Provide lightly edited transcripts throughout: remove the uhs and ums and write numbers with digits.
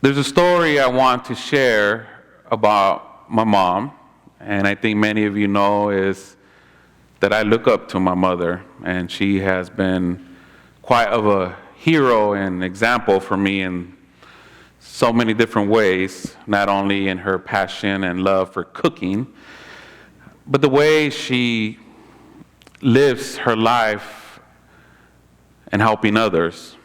There's a story I want to share about my mom, and I think many of you know is that I look up to my mother, and she has been quite of a hero and example for me in so many different ways, not only in her passion and love for cooking, but the way she lives her life and helping others.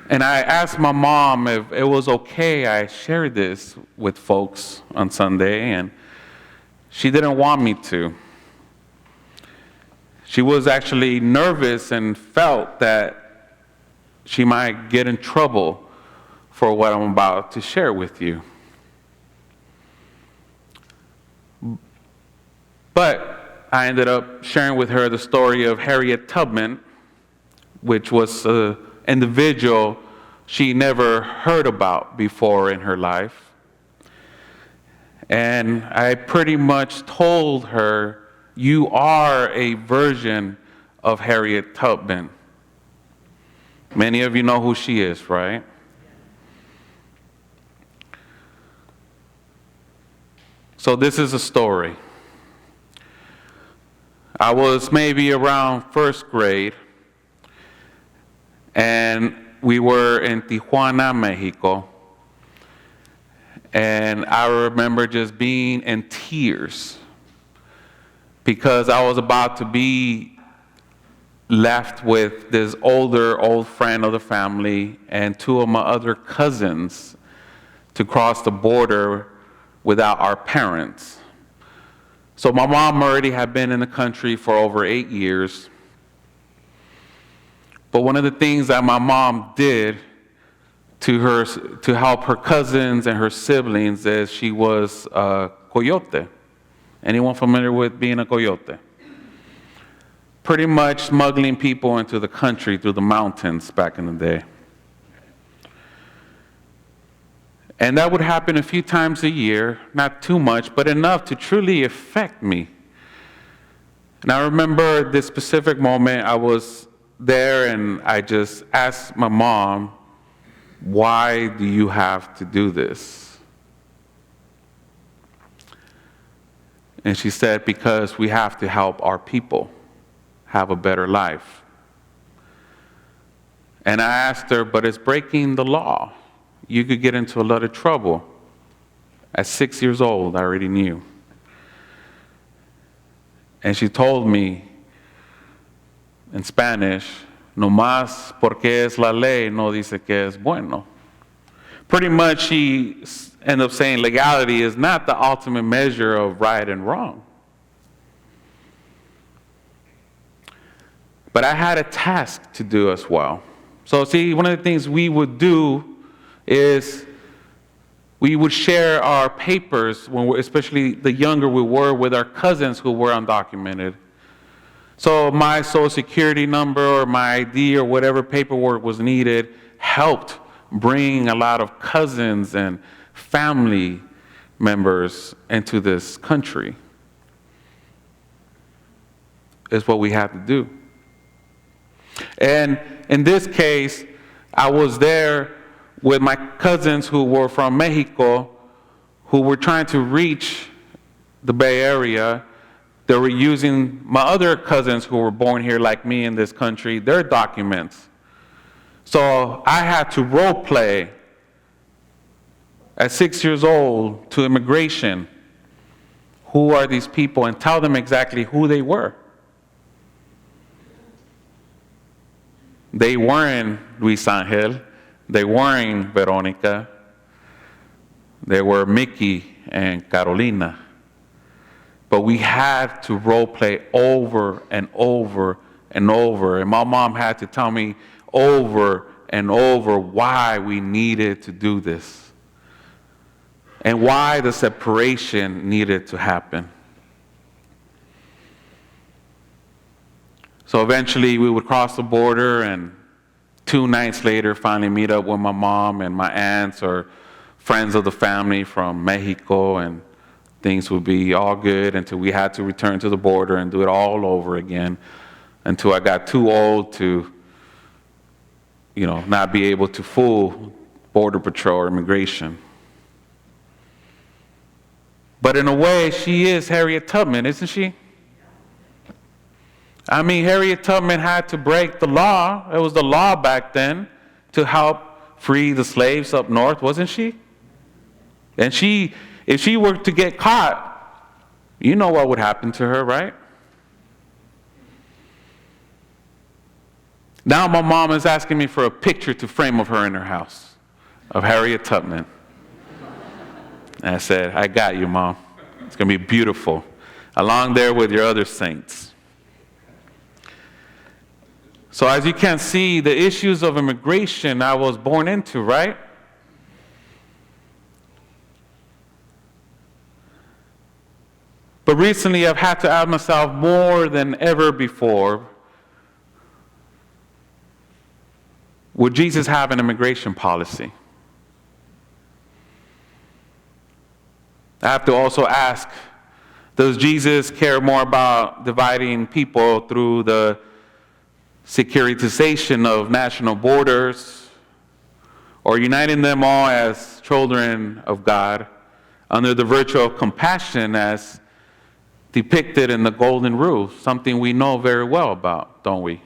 And I asked my mom if it was okay I shared this with folks on Sunday, and she didn't want me to. She was actually nervous and felt that she might get in trouble for what I'm about to share with you. But I ended up sharing with her the story of Harriet Tubman, which was an individual she never heard about before in her life. And I pretty much told her, you are a version of Harriet Tubman. Many of you know who she is, right? So this is a story. I was maybe around first grade, and we were in Tijuana, Mexico, and I remember just being in tears because I was about to be left with this old friend of the family and two of my other cousins to cross the border without our parents. So my mom already had been in the country for over 8 years. But one of the things that my mom did to help her cousins and her siblings is she was a coyote. Anyone familiar with being a coyote? Pretty much smuggling people into the country through the mountains back in the day. And that would happen a few times a year, not too much, but enough to truly affect me. And I remember this specific moment, I was there and I just asked my mom, why do you have to do this? And she said, because we have to help our people have a better life. And I asked her, but it's breaking the law. You could get into a lot of trouble. At 6 years old, I already knew. And she told me in Spanish, no más porque es la ley, no dice que es bueno. Pretty much she ended up saying legality is not the ultimate measure of right and wrong. But I had a task to do as well. So see, one of the things we would do is we would share our papers, especially the younger we were, with our cousins who were undocumented. So my social security number or my ID or whatever paperwork was needed helped bring a lot of cousins and family members into this country. It's what we had to do. And in this case, I was there with my cousins who were from Mexico, who were trying to reach the Bay Area. They were using my other cousins who were born here like me in this country, their documents. So I had to role play at 6 years old to immigration. Who are these people? And tell them exactly who they were. They weren't Luis Angel. They weren't Veronica. They were Mickey and Carolina. But we had to role play over and over and over. And my mom had to tell me over and over why we needed to do this and why the separation needed to happen. So eventually we would cross the border, and 2 nights later finally meet up with my mom and my aunts or friends of the family from Mexico, and things would be all good until we had to return to the border and do it all over again until I got too old to, not be able to fool Border Patrol or immigration. But in a way, she is Harriet Tubman, isn't she? I mean, Harriet Tubman had to break the law. It was the law back then to help free the slaves up north, wasn't she? And if she were to get caught, you know what would happen to her, right? Now my mom is asking me for a picture to frame of her in her house, of Harriet Tubman. And I said, I got you, Mom. It's going to be beautiful, along there with your other saints. So as you can see, the issues of immigration I was born into, right? But recently I've had to ask myself more than ever before, would Jesus have an immigration policy? I have to also ask, does Jesus care more about dividing people through the securitization of national borders, or uniting them all as children of God under the virtue of compassion as depicted in the Golden Rule, something we know very well about, don't we?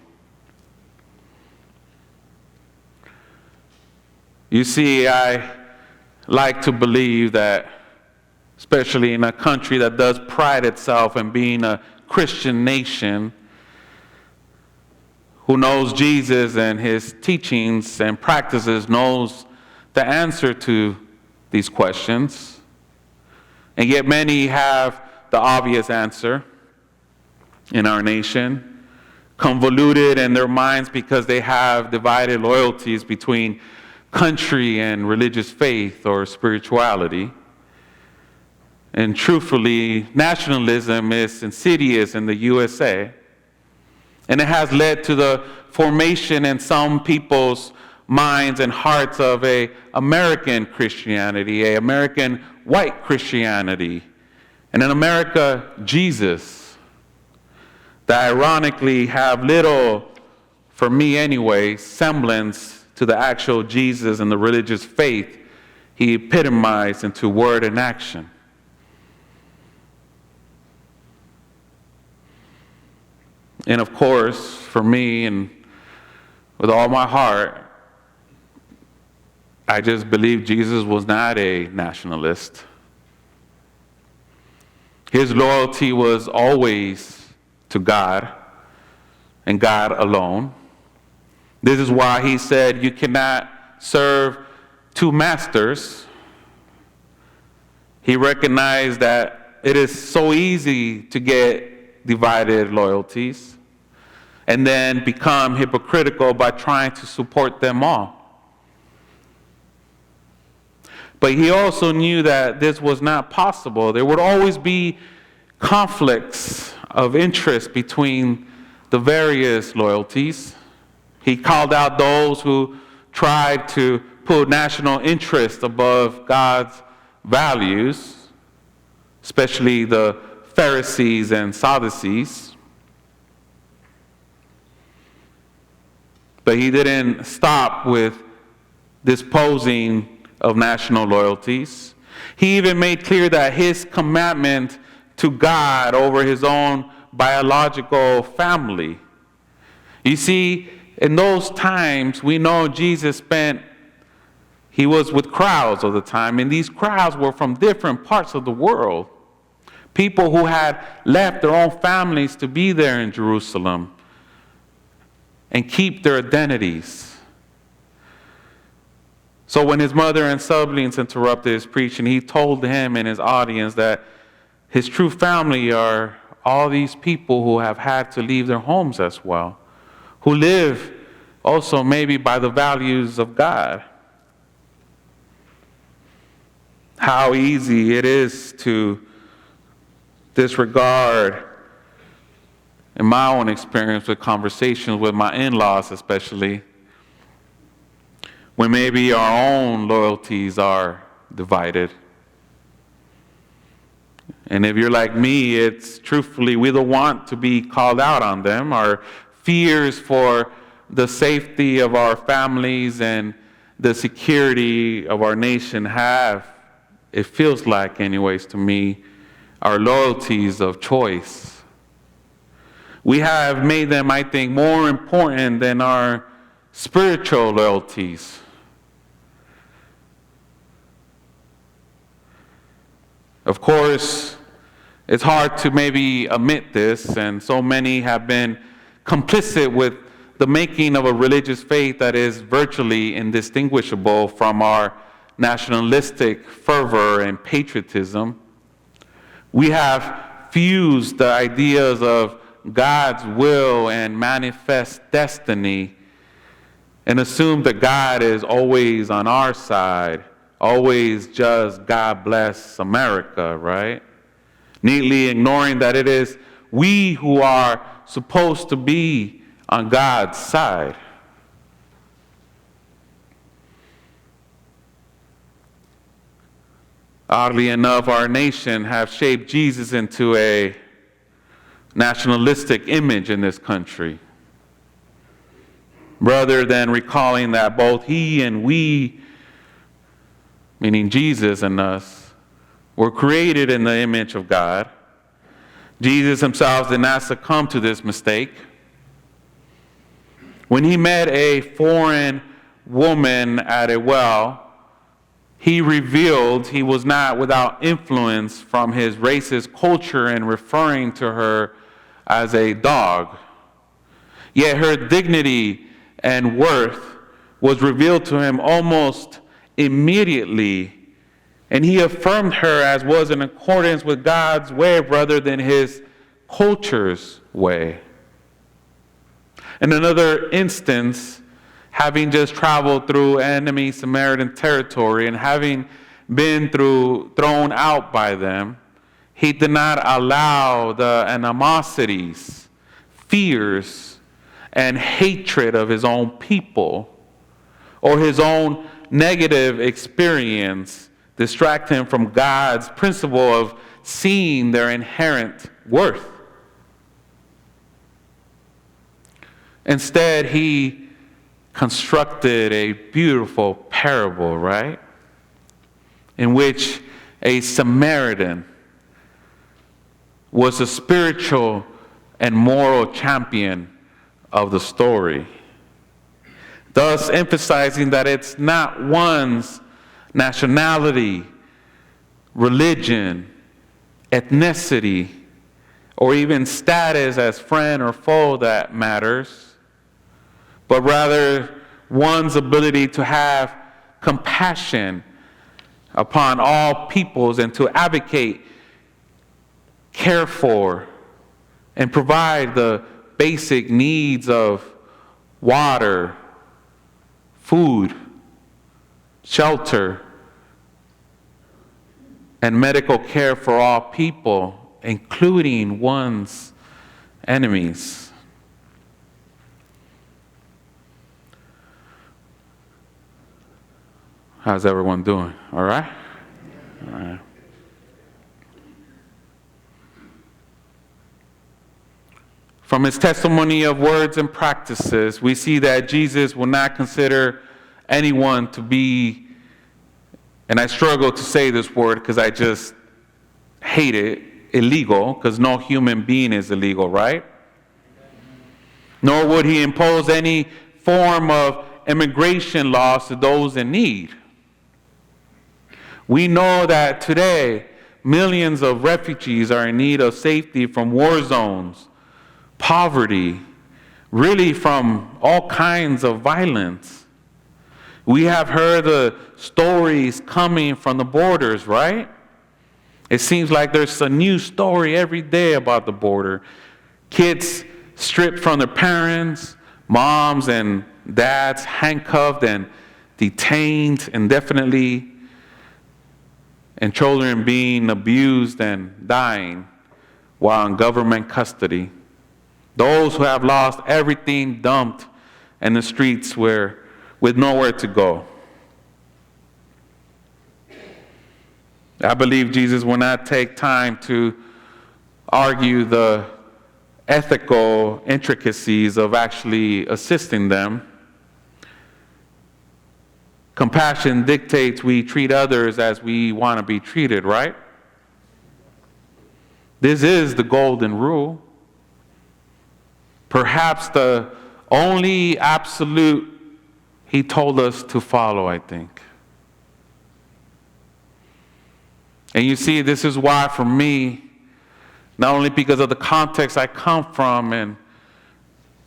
You see, I like to believe that, especially in a country that does pride itself in being a Christian nation, who knows Jesus and his teachings and practices, knows the answer to these questions. And yet many have the obvious answer in our nation, convoluted in their minds because they have divided loyalties between country and religious faith or spirituality. And truthfully, nationalism is insidious in the USA. And it has led to the formation in some people's minds and hearts of an American Christianity, an American white Christianity, and in America, Jesus, that ironically have little, for me anyway, semblance to the actual Jesus and the religious faith he epitomized into word and action. And of course, for me and with all my heart, I just believe Jesus was not a nationalist. His loyalty was always to God and God alone. This is why he said you cannot serve two masters. He recognized that it is so easy to get divided loyalties and then become hypocritical by trying to support them all. But he also knew that this was not possible. There would always be conflicts of interest between the various loyalties. He called out those who tried to put national interest above God's values, especially the Pharisees and Sadducees. But he didn't stop with disposing of national loyalties. He even made clear that his commandment to God over his own biological family. You see, in those times, we know Jesus he was with crowds all the time, and these crowds were from different parts of the world. People who had left their own families to be there in Jerusalem and keep their identities. So when his mother and siblings interrupted his preaching, he told him and his audience that his true family are all these people who have had to leave their homes as well, who live also maybe by the values of God. How easy it is to disregard, in my own experience with conversations with my in-laws especially, when maybe our own loyalties are divided. And if you're like me, it's truthfully, we don't want to be called out on them. Our fears for the safety of our families and the security of our nation have, it feels like anyways to me, our loyalties of choice. We have made them, I think, more important than our spiritual loyalties. Of course, it's hard to maybe admit this, and so many have been complicit with the making of a religious faith that is virtually indistinguishable from our nationalistic fervor and patriotism. We have fused the ideas of God's will and manifest destiny and assumed that God is always on our side, always just God bless America, right? Neatly ignoring that it is we who are supposed to be on God's side. Oddly enough, our nation have shaped Jesus into a nationalistic image in this country, rather than recalling that both he and we, meaning Jesus and us, were created in the image of God. Jesus himself did not succumb to this mistake. When he met a foreign woman at a well, he revealed he was not without influence from his racist culture in referring to her as a dog. Yet her dignity and worth was revealed to him almost immediately, and he affirmed her as was in accordance with God's way rather than his culture's way. In another instance, having just traveled through enemy Samaritan territory and having been thrown out by them, he did not allow the animosities, fears, and hatred of his own people or his own negative experience distract him from God's principle of seeing their inherent worth. Instead, he constructed a beautiful parable, right? In which a Samaritan was a spiritual and moral champion of the story, thus emphasizing that it's not one's nationality, religion, ethnicity, or even status as friend or foe that matters, but rather one's ability to have compassion upon all peoples and to advocate, care for, and provide the basic needs of water, food, shelter, and medical care for all people, including one's enemies. How's everyone doing? All right? All right. From his testimony of words and practices, we see that Jesus will not consider anyone to be, and I struggle to say this word because I just hate it, illegal, because no human being is illegal, right? Nor would he impose any form of immigration laws to those in need. We know that today millions of refugees are in need of safety from war zones, poverty, really from all kinds of violence. We have heard the stories coming from the borders, right? It seems like there's a new story every day about the border. Kids stripped from their parents, moms and dads handcuffed and detained indefinitely, and children being abused and dying while in government custody. Those who have lost everything dumped in the streets with nowhere to go. I believe Jesus will not take time to argue the ethical intricacies of actually assisting them, Compassion dictates we treat others as we want to be treated, right? This is the golden rule. Perhaps the only absolute he told us to follow, I think. And you see, this is why for me, not only because of the context I come from and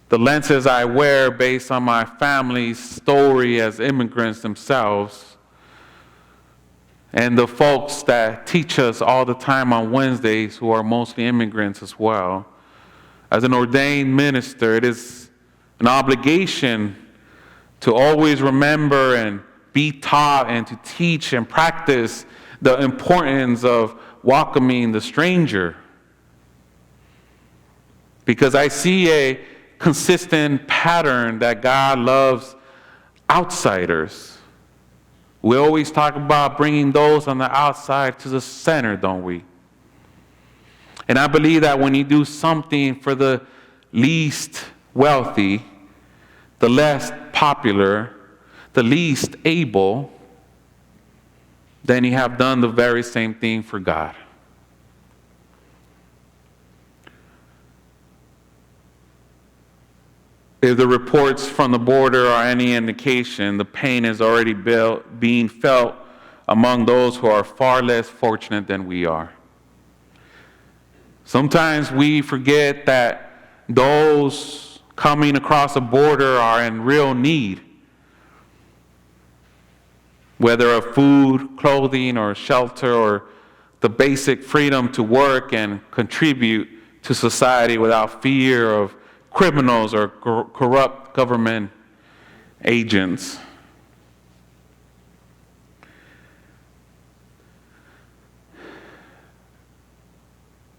the lenses I wear based on my family's story as immigrants themselves, and the folks that teach us all the time on Wednesdays who are mostly immigrants as well, as an ordained minister, it is an obligation to always remember and be taught and to teach and practice the importance of welcoming the stranger. Because I see a consistent pattern that God loves outsiders. We always talk about bringing those on the outside to the center, don't we? And I believe that when you do something for the least wealthy, the less popular, the least able, then you have done the very same thing for God. If the reports from the border are any indication, the pain is already being felt among those who are far less fortunate than we are. Sometimes we forget that those coming across the border are in real need, whether of food, clothing, or shelter, or the basic freedom to work and contribute to society without fear of criminals or corrupt government agents.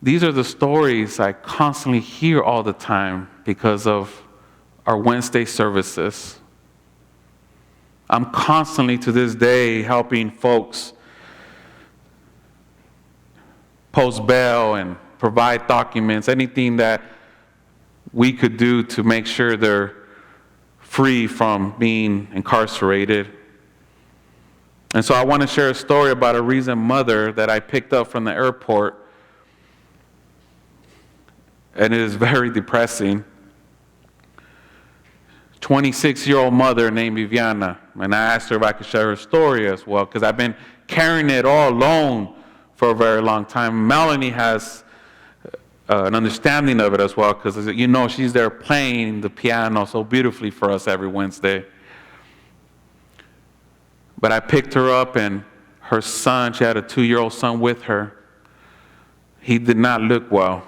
These are the stories I constantly hear all the time because of our Wednesday services. I'm constantly to this day helping folks post bail and provide documents, anything that we could do to make sure they're free from being incarcerated. And so I want to share a story about a recent mother that I picked up from the airport. And it is very depressing. 26-year-old mother named Viviana. And I asked her if I could share her story as well, because I've been carrying it all alone for a very long time. Melanie has an understanding of it as well, because you know she's there playing the piano so beautifully for us every Wednesday. But I picked her up, and her son, she had a 2-year-old son with her. He did not look well.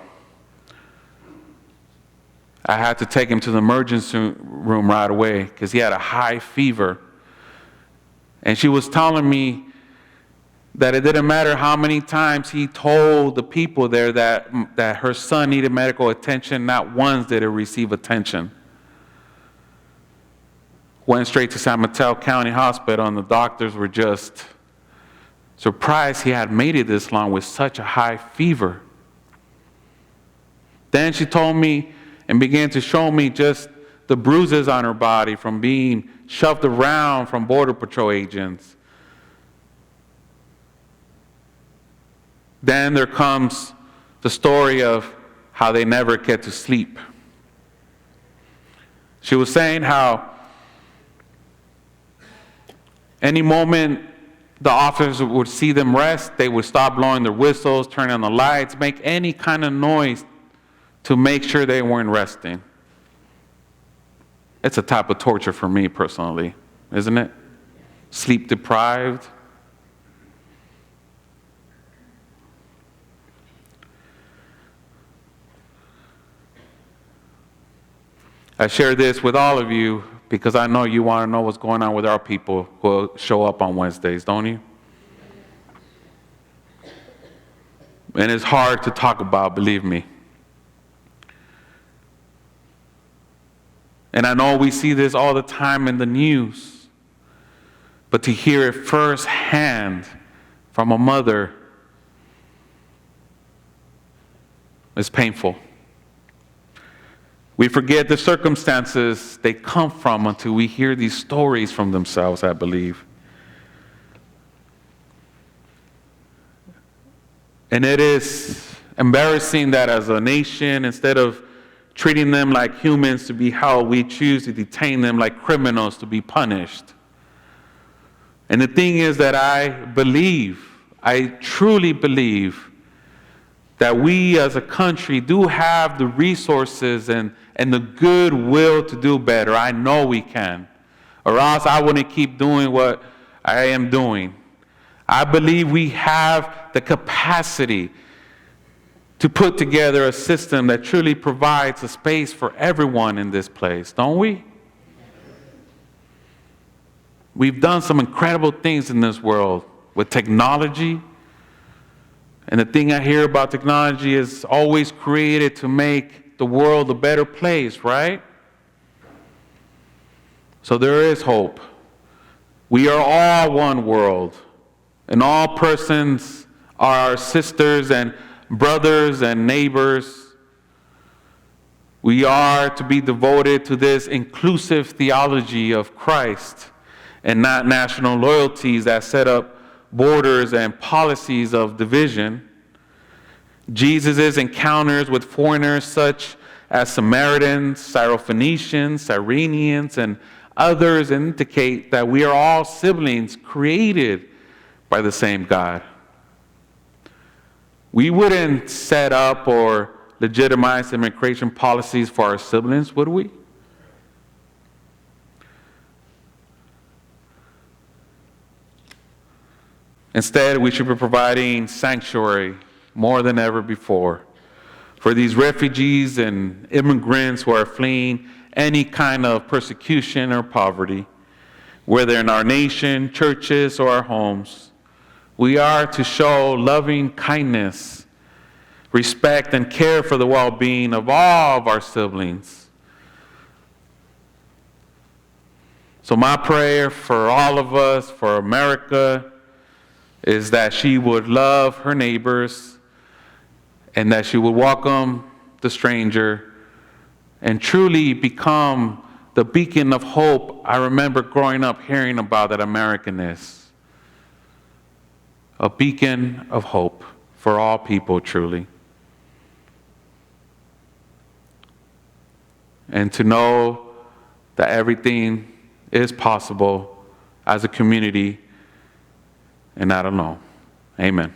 I had to take him to the emergency room right away because he had a high fever. And she was telling me that it didn't matter how many times he told the people there that her son needed medical attention, not once did he receive attention. Went straight to San Mateo County Hospital, and the doctors were just surprised he had made it this long with such a high fever. Then she told me and began to show me just the bruises on her body from being shoved around from Border Patrol agents. Then there comes the story of how they never get to sleep. She was saying how any moment the officers would see them rest, they would stop blowing their whistles, turn on the lights, make any kind of noise to make sure they weren't resting. It's a type of torture for me personally, isn't it? Sleep deprived. I share this with all of you because I know you want to know what's going on with our people who show up on Wednesdays, don't you? And it's hard to talk about, believe me. And I know we see this all the time in the news, but to hear it firsthand from a mother is painful. We forget the circumstances they come from until we hear these stories from themselves, I believe. And it is embarrassing that as a nation, instead of treating them like humans to be held, we choose to detain them like criminals to be punished. And the thing is that I truly believe that we as a country do have the resources and the goodwill to do better. I know we can. Or else I wouldn't keep doing what I am doing. I believe we have the capacity to put together a system that truly provides a space for everyone in this place, don't we? We've done some incredible things in this world with technology. And the thing I hear about technology is always created to make the world a better place, right? So there is hope. We are all one world. And all persons are our sisters and brothers and neighbors. We are to be devoted to this inclusive theology of Christ and not national loyalties that set up borders and policies of division. Jesus' encounters with foreigners such as Samaritans, Syrophoenicians, Cyrenians, and others indicate that we are all siblings created by the same God. We wouldn't set up or legitimize immigration policies for our siblings, would we? Instead, we should be providing sanctuary more than ever before for these refugees and immigrants who are fleeing any kind of persecution or poverty, whether in our nation, churches, or our homes. We are to show loving kindness, respect, and care for the well-being of all of our siblings. So my prayer for all of us, for America, is that she would love her neighbors and that she would welcome the stranger and truly become the beacon of hope I remember growing up hearing about that American is. A beacon of hope for all people, truly. And to know that everything is possible as a community and not alone. Amen.